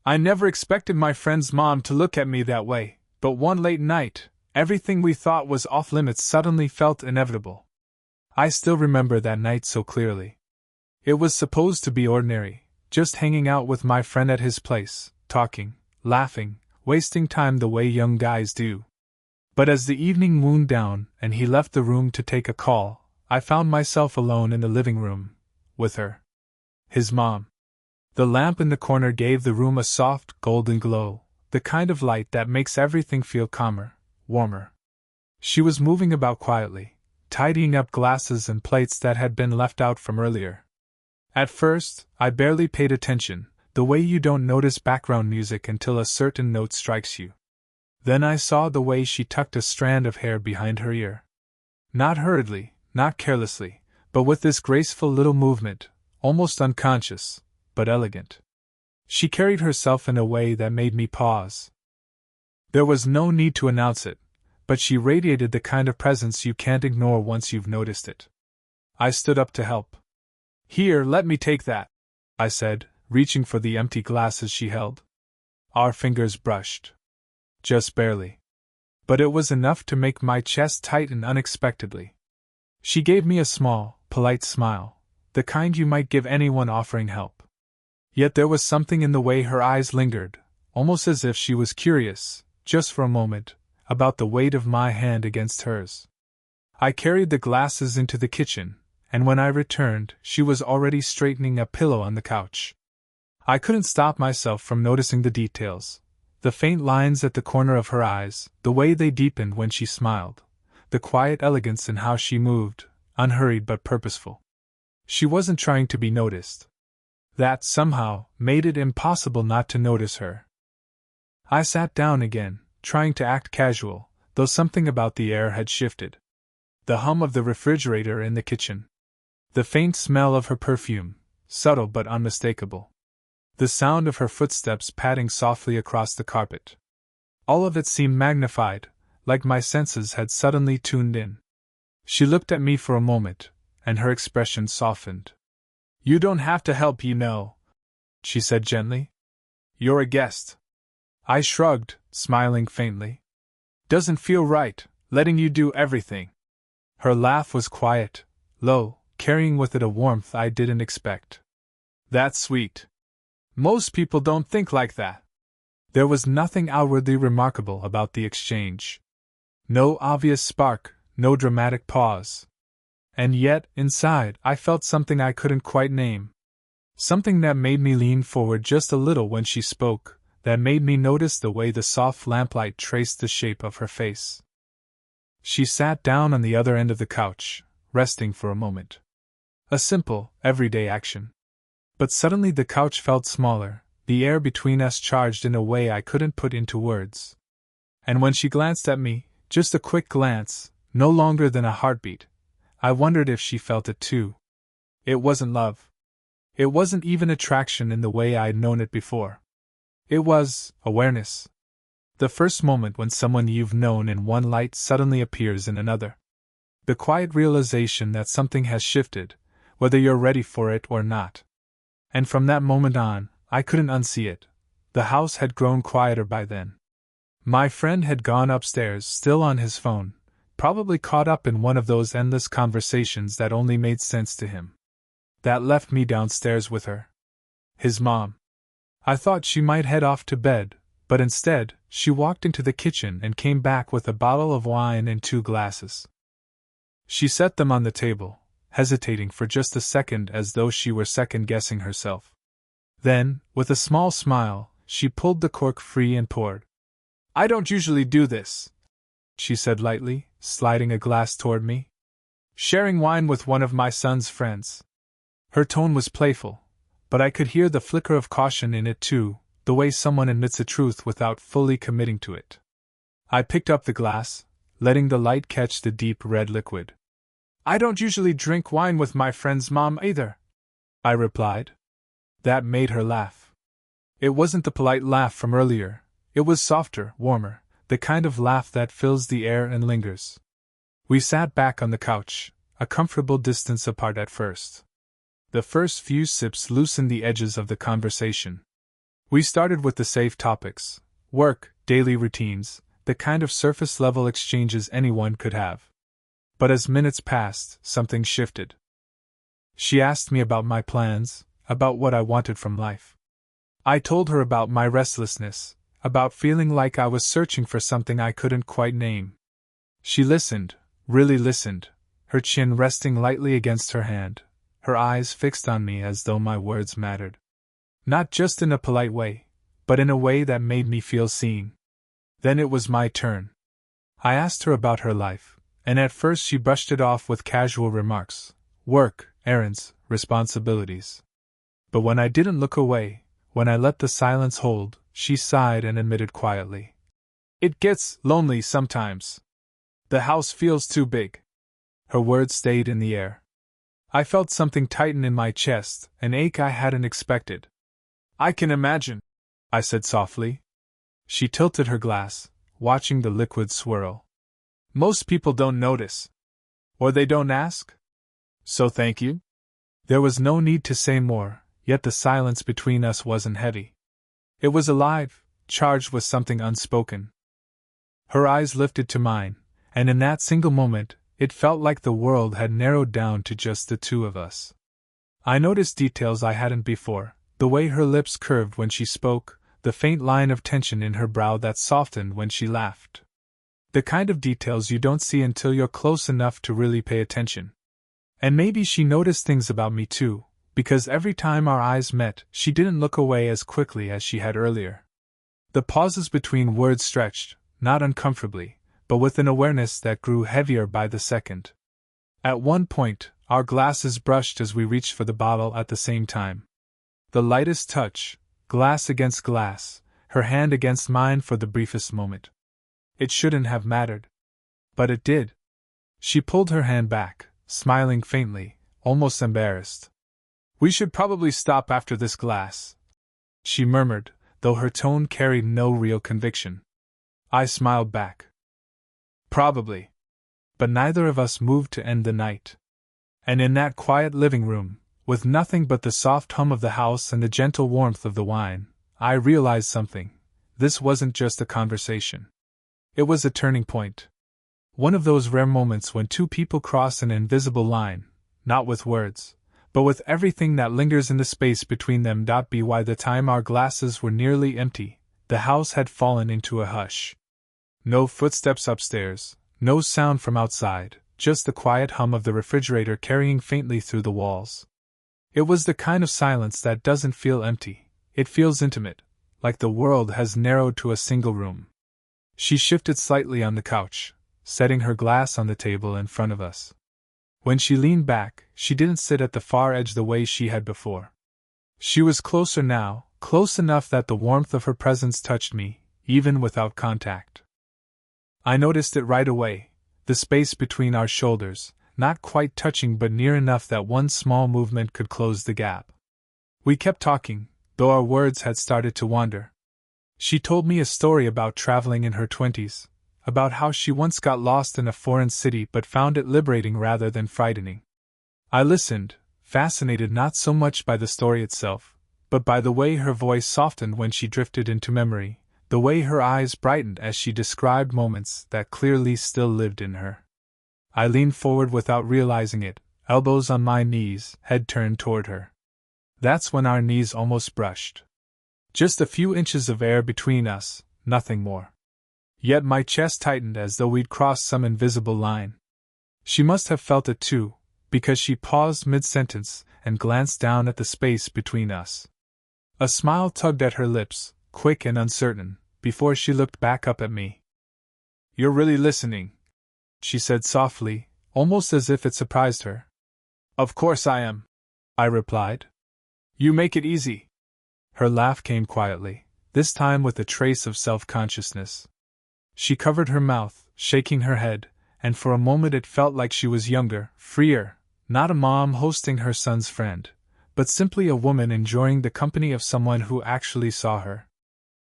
I never expected my friend's mom to look at me that way, but one late night, everything we thought was off limits suddenly felt inevitable. I still remember that night so clearly. It was supposed to be ordinary, just hanging out with my friend at his place, talking, laughing, wasting time the way young guys do. But as the evening wound down and he left the room to take a call, I found myself alone in the living room, with her. His mom. The lamp in the corner gave the room a soft, golden glow, the kind of light that makes everything feel calmer, warmer. She was moving about quietly, tidying up glasses and plates that had been left out from earlier. At first, I barely paid attention, the way you don't notice background music until a certain note strikes you. Then I saw the way she tucked a strand of hair behind her ear. Not hurriedly, not carelessly, but with this graceful little movement, almost unconscious, but elegant. She carried herself in a way that made me pause. There was no need to announce it, but she radiated the kind of presence you can't ignore once you've noticed it. I stood up to help. "Here, let me take that," I said, reaching for the empty glasses she held. Our fingers brushed. Just barely. But it was enough to make my chest tighten unexpectedly. She gave me a small, polite smile, the kind you might give anyone offering help. Yet there was something in the way her eyes lingered, almost as if she was curious, just for a moment, about the weight of my hand against hers. I carried the glasses into the kitchen, and when I returned, she was already straightening a pillow on the couch. I couldn't stop myself from noticing the details. The faint lines at the corner of her eyes, the way they deepened when she smiled, the quiet elegance in how she moved, unhurried but purposeful. She wasn't trying to be noticed. That, somehow, made it impossible not to notice her. I sat down again, trying to act casual, though something about the air had shifted. The hum of the refrigerator in the kitchen. The faint smell of her perfume, subtle but unmistakable. The sound of her footsteps padding softly across the carpet. All of it seemed magnified, like my senses had suddenly tuned in. She looked at me for a moment, and her expression softened. "You don't have to help, you know," she said gently. "You're a guest." I shrugged, smiling faintly. "Doesn't feel right, letting you do everything." Her laugh was quiet, low, carrying with it a warmth I didn't expect. "That's sweet. Most people don't think like that." There was nothing outwardly remarkable about the exchange. No obvious spark, no dramatic pause. And yet, inside, I felt something I couldn't quite name. Something that made me lean forward just a little when she spoke, that made me notice the way the soft lamplight traced the shape of her face. She sat down on the other end of the couch, resting for a moment. A simple, everyday action. But suddenly the couch felt smaller, the air between us charged in a way I couldn't put into words. And when she glanced at me, just a quick glance, no longer than a heartbeat, I wondered if she felt it too. It wasn't love. It wasn't even attraction in the way I'd known it before. It was awareness. The first moment when someone you've known in one light suddenly appears in another. The quiet realization that something has shifted, whether you're ready for it or not. And from that moment on, I couldn't unsee it. The house had grown quieter by then. My friend had gone upstairs, still on his phone, probably caught up in one of those endless conversations that only made sense to him. That left me downstairs with her. His mom. I thought she might head off to bed, but instead, she walked into the kitchen and came back with a bottle of wine and 2 glasses. She set them on the table, hesitating for just a second as though she were second-guessing herself. Then, with a small smile, she pulled the cork free and poured. "I don't usually do this," she said lightly, sliding a glass toward me. "Sharing wine with one of my son's friends." Her tone was playful, but I could hear the flicker of caution in it too, the way someone admits a truth without fully committing to it. I picked up the glass, letting the light catch the deep red liquid. "I don't usually drink wine with my friend's mom either," I replied. That made her laugh. It wasn't the polite laugh from earlier, it was softer, warmer, the kind of laugh that fills the air and lingers. We sat back on the couch, a comfortable distance apart at first. The first few sips loosened the edges of the conversation. We started with the safe topics: work, daily routines, the kind of surface level exchanges anyone could have. But as minutes passed, something shifted. She asked me about my plans, about what I wanted from life. I told her about my restlessness, about feeling like I was searching for something I couldn't quite name. She listened, really listened, her chin resting lightly against her hand, her eyes fixed on me as though my words mattered. Not just in a polite way, but in a way that made me feel seen. Then it was my turn. I asked her about her life, and at first she brushed it off with casual remarks: work, errands, responsibilities. But when I didn't look away, when I let the silence hold, she sighed and admitted quietly, "It gets lonely sometimes. The house feels too big." Her words stayed in the air. I felt something tighten in my chest, an ache I hadn't expected. "I can imagine," I said softly. She tilted her glass, watching the liquid swirl. "Most people don't notice. Or they don't ask. So thank you." There was no need to say more, yet the silence between us wasn't heavy. It was alive, charged with something unspoken. Her eyes lifted to mine, and in that single moment, it felt like the world had narrowed down to just the two of us. I noticed details I hadn't before: the way her lips curved when she spoke, the faint line of tension in her brow that softened when she laughed. The kind of details you don't see until you're close enough to really pay attention. And maybe she noticed things about me too, because every time our eyes met, she didn't look away as quickly as she had earlier. The pauses between words stretched, not uncomfortably, but with an awareness that grew heavier by the second. At one point, our glasses brushed as we reached for the bottle at the same time. The lightest touch, glass against glass, her hand against mine for the briefest moment. It shouldn't have mattered. But it did. She pulled her hand back, smiling faintly, almost embarrassed. "We should probably stop after this glass," she murmured, though her tone carried no real conviction. I smiled back. "Probably." But neither of us moved to end the night. And in that quiet living room, with nothing but the soft hum of the house and the gentle warmth of the wine, I realized something. This wasn't just a conversation. It was a turning point. One of those rare moments when two people cross an invisible line, not with words, but with everything that lingers in the space between them. By the time our glasses were nearly empty, the house had fallen into a hush. No footsteps upstairs, no sound from outside, just the quiet hum of the refrigerator carrying faintly through the walls. It was the kind of silence that doesn't feel empty, it feels intimate, like the world has narrowed to a single room. She shifted slightly on the couch, setting her glass on the table in front of us. When she leaned back, she didn't sit at the far edge the way she had before. She was closer now, close enough that the warmth of her presence touched me, even without contact. I noticed it right away, the space between our shoulders, not quite touching but near enough that one small movement could close the gap. We kept talking, though our words had started to wander. She told me a story about traveling in her 20s, about how she once got lost in a foreign city but found it liberating rather than frightening. I listened, fascinated not so much by the story itself, but by the way her voice softened when she drifted into memory, the way her eyes brightened as she described moments that clearly still lived in her. I leaned forward without realizing it, elbows on my knees, head turned toward her. That's when our knees almost brushed. Just a few inches of air between us, nothing more. Yet my chest tightened as though we'd crossed some invisible line. She must have felt it too, because she paused mid-sentence and glanced down at the space between us. A smile tugged at her lips, quick and uncertain, before she looked back up at me. "You're really listening," she said softly, almost as if it surprised her. "Of course I am," I replied. "You make it easy." Her laugh came quietly, this time with a trace of self-consciousness. She covered her mouth, shaking her head, and for a moment it felt like she was younger, freer, not a mom hosting her son's friend, but simply a woman enjoying the company of someone who actually saw her.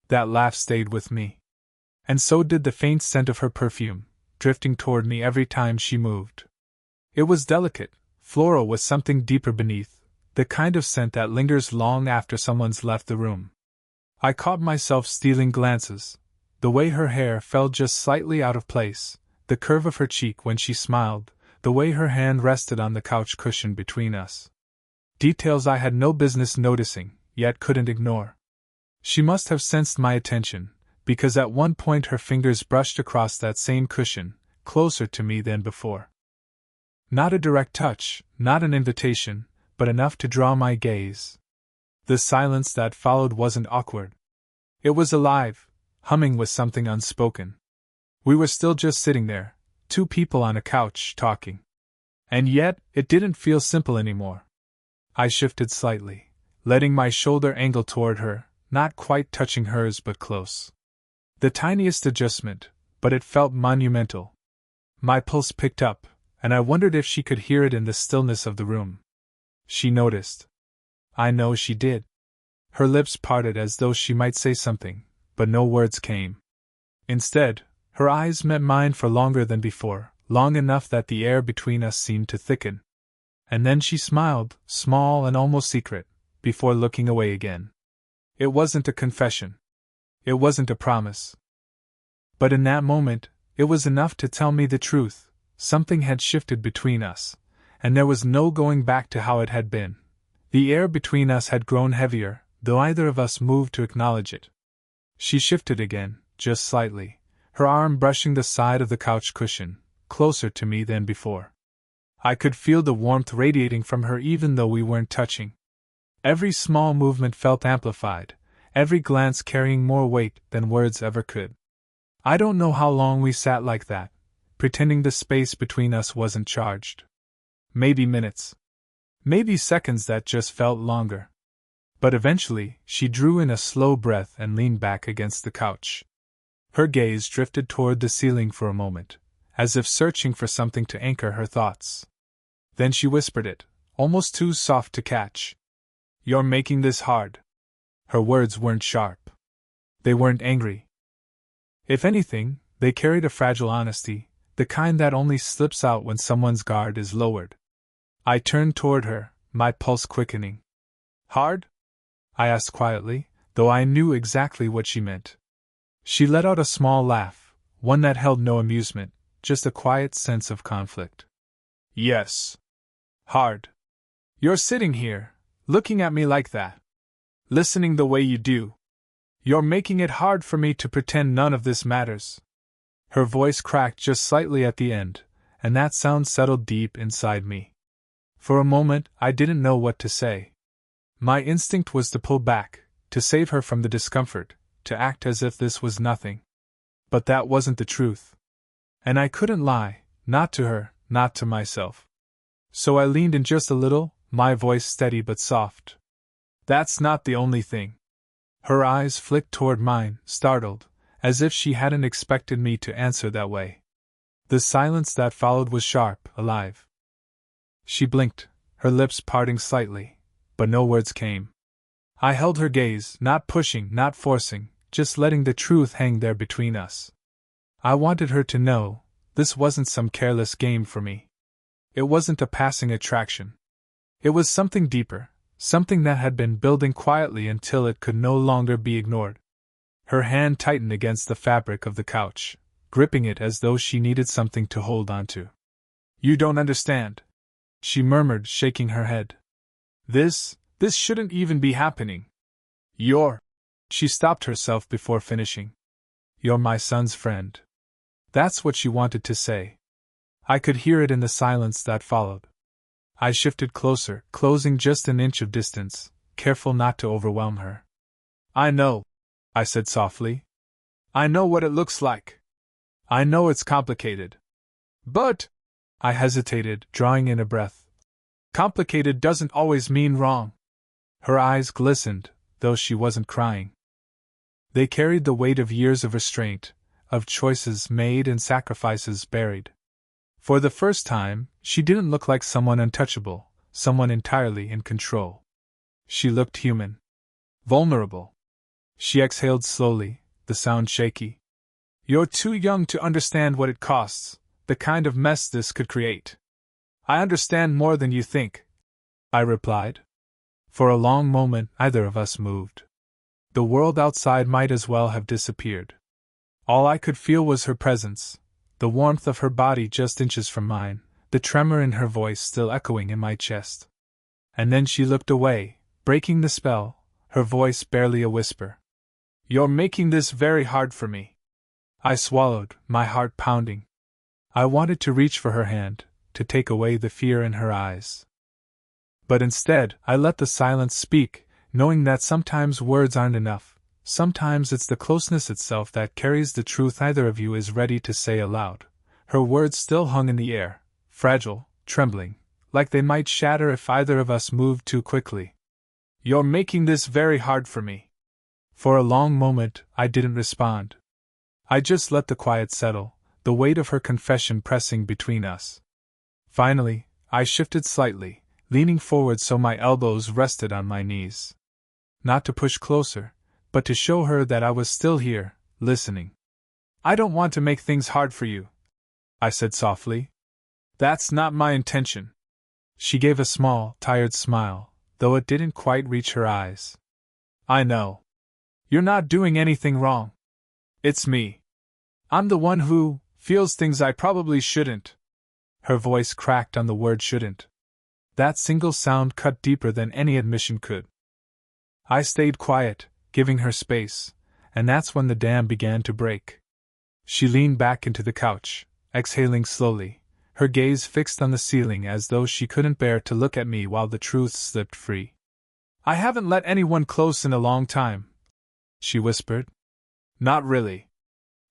That laugh stayed with me. And so did the faint scent of her perfume, drifting toward me every time she moved. It was delicate, floral with something deeper beneath, the kind of scent that lingers long after someone's left the room. I caught myself stealing glances. The way her hair fell just slightly out of place, the curve of her cheek when she smiled, the way her hand rested on the couch cushion between us. Details I had no business noticing, yet couldn't ignore. She must have sensed my attention, because at one point her fingers brushed across that same cushion, closer to me than before. Not a direct touch, not an invitation, but enough to draw my gaze. The silence that followed wasn't awkward. It was alive, humming with something unspoken. We were still just sitting there, two people on a couch, talking. And yet, it didn't feel simple anymore. I shifted slightly, letting my shoulder angle toward her, not quite touching hers but close. The tiniest adjustment, but it felt monumental. My pulse picked up, and I wondered if she could hear it in the stillness of the room. She noticed. I know she did. Her lips parted as though she might say something, but no words came. Instead, her eyes met mine for longer than before, long enough that the air between us seemed to thicken. And then she smiled, small and almost secret, before looking away again. It wasn't a confession. It wasn't a promise. But in that moment, it was enough to tell me the truth. Something had shifted between us, and there was no going back to how it had been. The air between us had grown heavier, though either of us moved to acknowledge it. She shifted again, just slightly, her arm brushing the side of the couch cushion, closer to me than before. I could feel the warmth radiating from her even though we weren't touching. Every small movement felt amplified, every glance carrying more weight than words ever could. I don't know how long we sat like that, pretending the space between us wasn't charged. Maybe minutes. Maybe seconds that just felt longer. But eventually, she drew in a slow breath and leaned back against the couch. Her gaze drifted toward the ceiling for a moment, as if searching for something to anchor her thoughts. Then she whispered it, almost too soft to catch. "You're making this hard." Her words weren't sharp. They weren't angry. If anything, they carried a fragile honesty, the kind that only slips out when someone's guard is lowered. I turned toward her, my pulse quickening. "Hard?" I asked quietly, though I knew exactly what she meant. She let out a small laugh, one that held no amusement, just a quiet sense of conflict. "Yes. Hard. You're sitting here, looking at me like that. Listening the way you do. You're making it hard for me to pretend none of this matters." Her voice cracked just slightly at the end, and that sound settled deep inside me. For a moment, I didn't know what to say. My instinct was to pull back, to save her from the discomfort, to act as if this was nothing. But that wasn't the truth. And I couldn't lie, not to her, not to myself. So I leaned in just a little, my voice steady but soft. "That's not the only thing." Her eyes flicked toward mine, startled, as if she hadn't expected me to answer that way. The silence that followed was sharp, alive. She blinked, her lips parting slightly, but no words came. I held her gaze, not pushing, not forcing, just letting the truth hang there between us. I wanted her to know, this wasn't some careless game for me. It wasn't a passing attraction. It was something deeper, something that had been building quietly until it could no longer be ignored. Her hand tightened against the fabric of the couch, gripping it as though she needed something to hold onto. "You don't understand," she murmured, shaking her head. This shouldn't even be happening. You're..." She stopped herself before finishing. "You're my son's friend." That's what she wanted to say. I could hear it in the silence that followed. I shifted closer, closing just an inch of distance, careful not to overwhelm her. "I know," I said softly. "I know what it looks like. I know it's complicated. But..." I hesitated, drawing in a breath. "Complicated doesn't always mean wrong." Her eyes glistened, though she wasn't crying. They carried the weight of years of restraint, of choices made and sacrifices buried. For the first time, she didn't look like someone untouchable, someone entirely in control. She looked human. Vulnerable. She exhaled slowly, the sound shaky. "You're too young to understand what it costs, the kind of mess this could create." "I understand more than you think," I replied. For a long moment, neither of us moved. The world outside might as well have disappeared. All I could feel was her presence, the warmth of her body just inches from mine, the tremor in her voice still echoing in my chest. And then she looked away, breaking the spell, her voice barely a whisper. "You're making this very hard for me." I swallowed, my heart pounding. I wanted to reach for her hand, to take away the fear in her eyes. But instead, I let the silence speak, knowing that sometimes words aren't enough. Sometimes it's the closeness itself that carries the truth neither of you is ready to say aloud. Her words still hung in the air, fragile, trembling, like they might shatter if either of us moved too quickly. "You're making this very hard for me." For a long moment, I didn't respond. I just let the quiet settle, the weight of her confession pressing between us. Finally, I shifted slightly, leaning forward so my elbows rested on my knees. Not to push closer, but to show her that I was still here, listening. "I don't want to make things hard for you," I said softly. "That's not my intention." She gave a small, tired smile, though it didn't quite reach her eyes. "I know. You're not doing anything wrong. It's me. I'm the one who feels things I probably shouldn't." Her voice cracked on the word shouldn't. That single sound cut deeper than any admission could. I stayed quiet, giving her space, and that's when the dam began to break. She leaned back into the couch, exhaling slowly, her gaze fixed on the ceiling as though she couldn't bear to look at me while the truth slipped free. "I haven't let anyone close in a long time," she whispered. "Not really.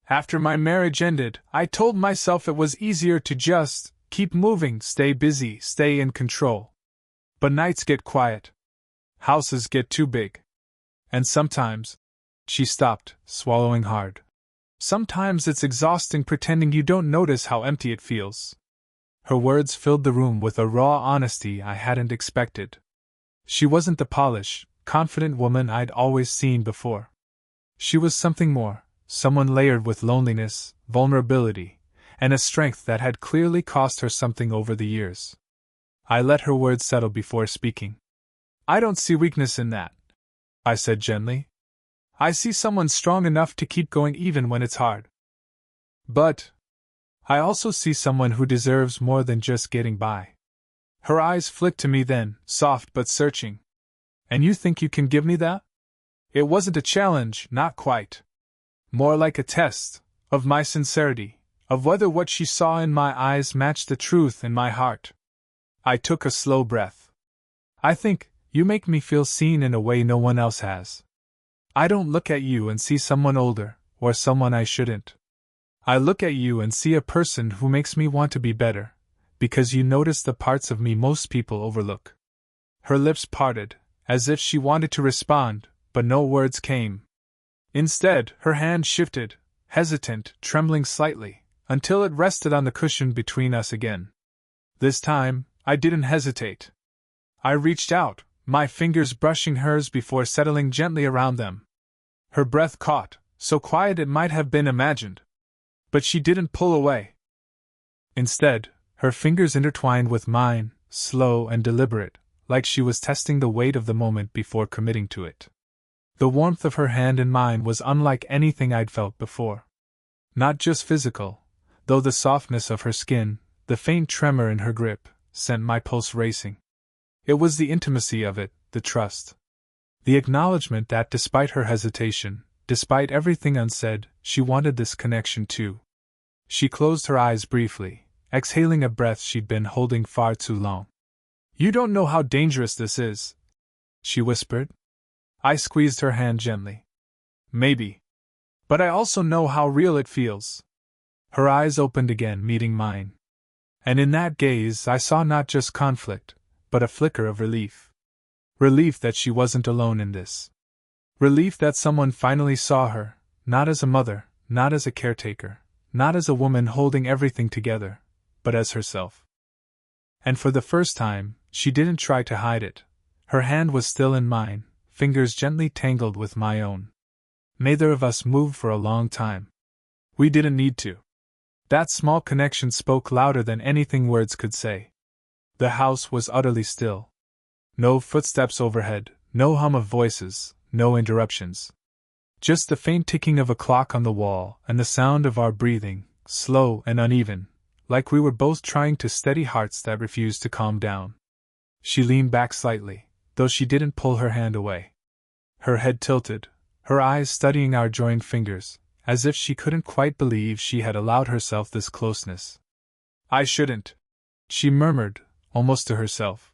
After my marriage ended, I told myself it was easier to just keep moving, stay busy, stay in control. But nights get quiet. Houses get too big. And sometimes," she stopped, swallowing hard. "Sometimes it's exhausting pretending you don't notice how empty it feels." Her words filled the room with a raw honesty I hadn't expected. She wasn't the polished, confident woman I'd always seen before. She was something more, someone layered with loneliness, vulnerability, and a strength that had clearly cost her something over the years. I let her words settle before speaking. "I don't see weakness in that," I said gently. "I see someone strong enough to keep going even when it's hard. But I also see someone who deserves more than just getting by." Her eyes flicked to me then, soft but searching. "And you think you can give me that?" It wasn't a challenge, not quite. More like a test of my sincerity, of whether what she saw in my eyes matched the truth in my heart. I took a slow breath. "I think you make me feel seen in a way no one else has. I don't look at you and see someone older, or someone I shouldn't. I look at you and see a person who makes me want to be better, because you notice the parts of me most people overlook." Her lips parted, as if she wanted to respond, but no words came. Instead, her hand shifted, hesitant, trembling slightly, until it rested on the cushion between us again. This time, I didn't hesitate. I reached out, my fingers brushing hers before settling gently around them. Her breath caught, so quiet it might have been imagined. But she didn't pull away. Instead, her fingers intertwined with mine, slow and deliberate, like she was testing the weight of the moment before committing to it. The warmth of her hand in mine was unlike anything I'd felt before. Not just physical, though the softness of her skin, the faint tremor in her grip, sent my pulse racing. It was the intimacy of it, the trust. The acknowledgement that despite her hesitation, despite everything unsaid, she wanted this connection too. She closed her eyes briefly, exhaling a breath she'd been holding far too long. "You don't know how dangerous this is," she whispered. I squeezed her hand gently. "Maybe. But I also know how real it feels." Her eyes opened again, meeting mine. And in that gaze I saw not just conflict, but a flicker of relief. Relief that she wasn't alone in this. Relief that someone finally saw her, not as a mother, not as a caretaker, not as a woman holding everything together, but as herself. And for the first time, she didn't try to hide it. Her hand was still in mine, fingers gently tangled with my own. Neither of us moved for a long time. We didn't need to. That small connection spoke louder than anything words could say. The house was utterly still. No footsteps overhead, no hum of voices, no interruptions. Just the faint ticking of a clock on the wall and the sound of our breathing, slow and uneven, like we were both trying to steady hearts that refused to calm down. She leaned back slightly, though she didn't pull her hand away. Her head tilted, her eyes studying our joined fingers, as if she couldn't quite believe she had allowed herself this closeness. I shouldn't, she murmured, almost to herself.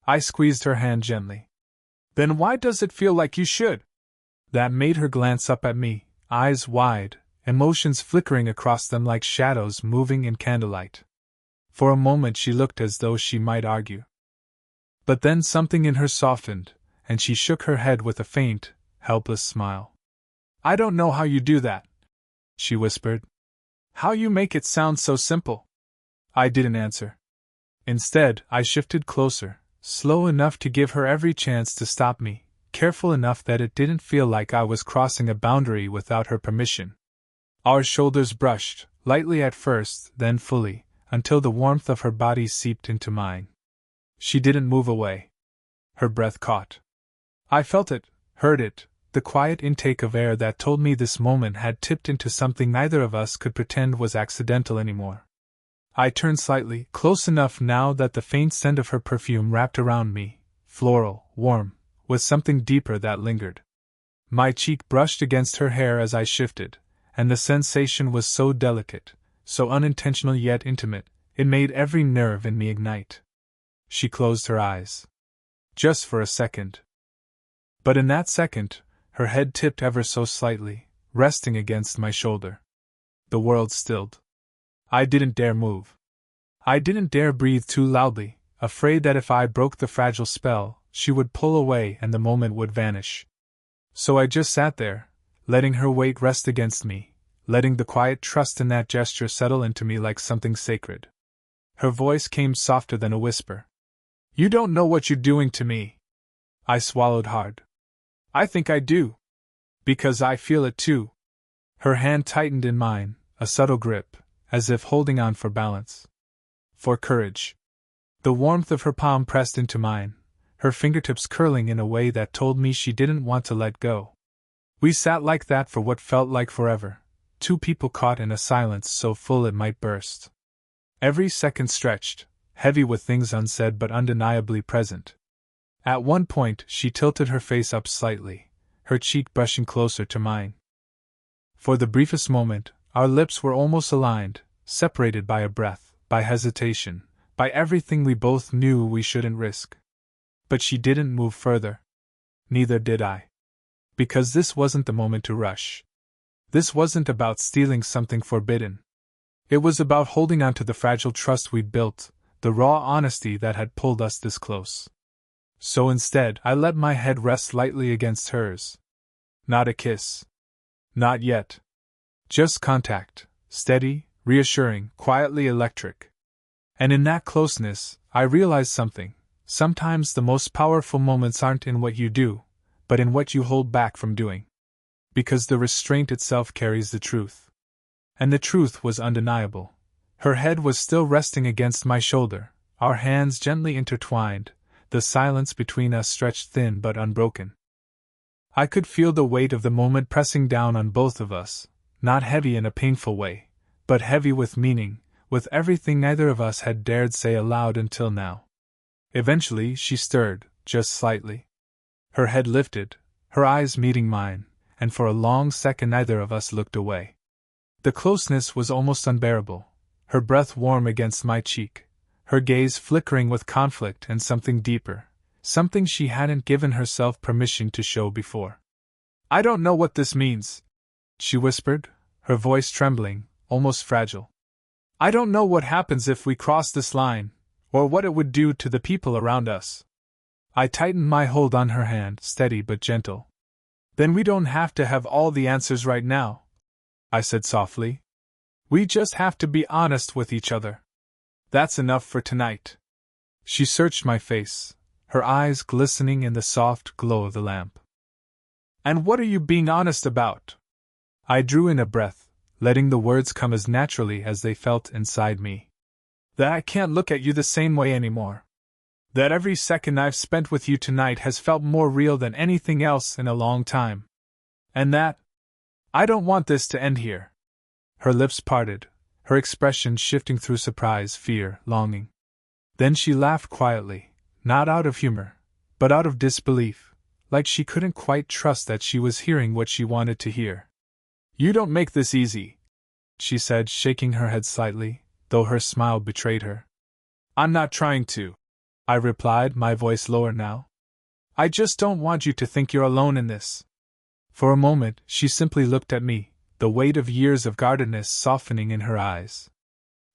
I squeezed her hand gently. Then why does it feel like you should? That made her glance up at me, eyes wide, emotions flickering across them like shadows moving in candlelight. For a moment she looked as though she might argue. But then something in her softened, and she shook her head with a faint, helpless smile. I don't know how you do that, she whispered. How you make it sound so simple. I didn't answer. Instead, I shifted closer, slow enough to give her every chance to stop me, careful enough that it didn't feel like I was crossing a boundary without her permission. Our shoulders brushed, lightly at first, then fully, until the warmth of her body seeped into mine. She didn't move away. Her breath caught. I felt it, heard it, the quiet intake of air that told me this moment had tipped into something neither of us could pretend was accidental anymore. I turned slightly, close enough now that the faint scent of her perfume wrapped around me, floral, warm, with something deeper that lingered. My cheek brushed against her hair as I shifted, and the sensation was so delicate, so unintentional yet intimate, it made every nerve in me ignite. She closed her eyes. Just for a second. But in that second, her head tipped ever so slightly, resting against my shoulder. The world stilled. I didn't dare move. I didn't dare breathe too loudly, afraid that if I broke the fragile spell, she would pull away and the moment would vanish. So I just sat there, letting her weight rest against me, letting the quiet trust in that gesture settle into me like something sacred. Her voice came softer than a whisper. You don't know what you're doing to me. I swallowed hard. I think I do. Because I feel it too. Her hand tightened in mine, a subtle grip, as if holding on for balance. For courage. The warmth of her palm pressed into mine, her fingertips curling in a way that told me she didn't want to let go. We sat like that for what felt like forever, two people caught in a silence so full it might burst. Every second stretched, heavy with things unsaid but undeniably present. At one point she tilted her face up slightly, her cheek brushing closer to mine. For the briefest moment, our lips were almost aligned, separated by a breath, by hesitation, by everything we both knew we shouldn't risk. But she didn't move further. Neither did I. Because this wasn't the moment to rush. This wasn't about stealing something forbidden. It was about holding on to the fragile trust we'd built, the raw honesty that had pulled us this close. So instead, I let my head rest lightly against hers. Not a kiss. Not yet. Just contact, steady, reassuring, quietly electric. And in that closeness, I realized something. Sometimes the most powerful moments aren't in what you do, but in what you hold back from doing. Because the restraint itself carries the truth. And the truth was undeniable. Her head was still resting against my shoulder, our hands gently intertwined, the silence between us stretched thin but unbroken. I could feel the weight of the moment pressing down on both of us, not heavy in a painful way, but heavy with meaning, with everything neither of us had dared say aloud until now. Eventually she stirred, just slightly. Her head lifted, her eyes meeting mine, and for a long second neither of us looked away. The closeness was almost unbearable, her breath warm against my cheek, her gaze flickering with conflict and something deeper, something she hadn't given herself permission to show before. I don't know what this means, she whispered, her voice trembling, almost fragile. I don't know what happens if we cross this line, or what it would do to the people around us. I tightened my hold on her hand, steady but gentle. Then we don't have to have all the answers right now, I said softly. We just have to be honest with each other. That's enough for tonight. She searched my face, her eyes glistening in the soft glow of the lamp. And what are you being honest about? I drew in a breath, letting the words come as naturally as they felt inside me. That I can't look at you the same way anymore. That every second I've spent with you tonight has felt more real than anything else in a long time. And that? I don't want this to end here. Her lips parted, her expression shifting through surprise, fear, longing. Then she laughed quietly, not out of humor, but out of disbelief, like she couldn't quite trust that she was hearing what she wanted to hear. You don't make this easy, she said, shaking her head slightly, though her smile betrayed her. I'm not trying to, I replied, my voice lower now. I just don't want you to think you're alone in this. For a moment, she simply looked at me, the weight of years of guardedness softening in her eyes.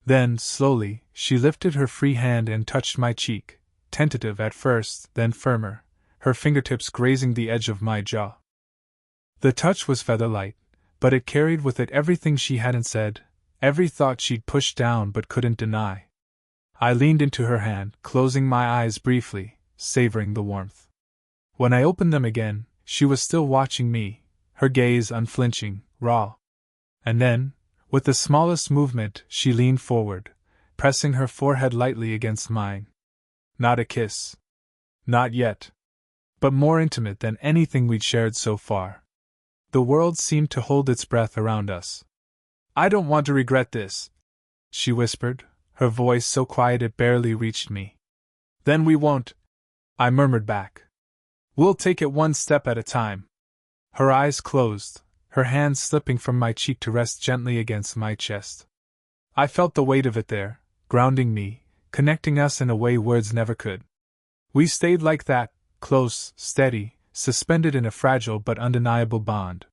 Then, slowly, she lifted her free hand and touched my cheek, tentative at first, then firmer, her fingertips grazing the edge of my jaw. The touch was feather-light, but it carried with it everything she hadn't said, every thought she'd pushed down but couldn't deny. I leaned into her hand, closing my eyes briefly, savoring the warmth. When I opened them again, she was still watching me, her gaze unflinching, raw. And then, with the smallest movement, she leaned forward, pressing her forehead lightly against mine. Not a kiss. Not yet. But more intimate than anything we'd shared so far. The world seemed to hold its breath around us. I don't want to regret this, she whispered, her voice so quiet it barely reached me. Then we won't, I murmured back. We'll take it one step at a time. Her eyes closed, her hand slipping from my cheek to rest gently against my chest. I felt the weight of it there, grounding me, connecting us in a way words never could. We stayed like that, close, steady, suspended in a fragile but undeniable bond.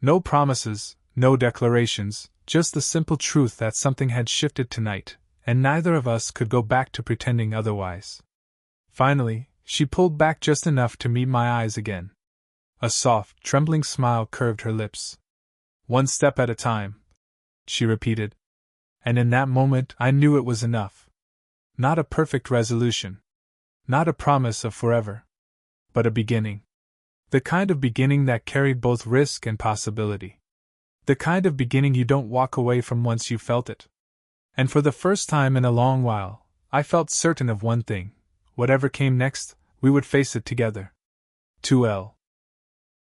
No promises, no declarations, just the simple truth that something had shifted tonight, and neither of us could go back to pretending otherwise. Finally, she pulled back just enough to meet my eyes again. A soft, trembling smile curved her lips. One step at a time, she repeated. And in that moment I knew it was enough. Not a perfect resolution. Not a promise of forever. But a beginning. The kind of beginning that carried both risk and possibility. The kind of beginning you don't walk away from once you've felt it. And for the first time in a long while, I felt certain of one thing. Whatever came next, we would face it together. 2L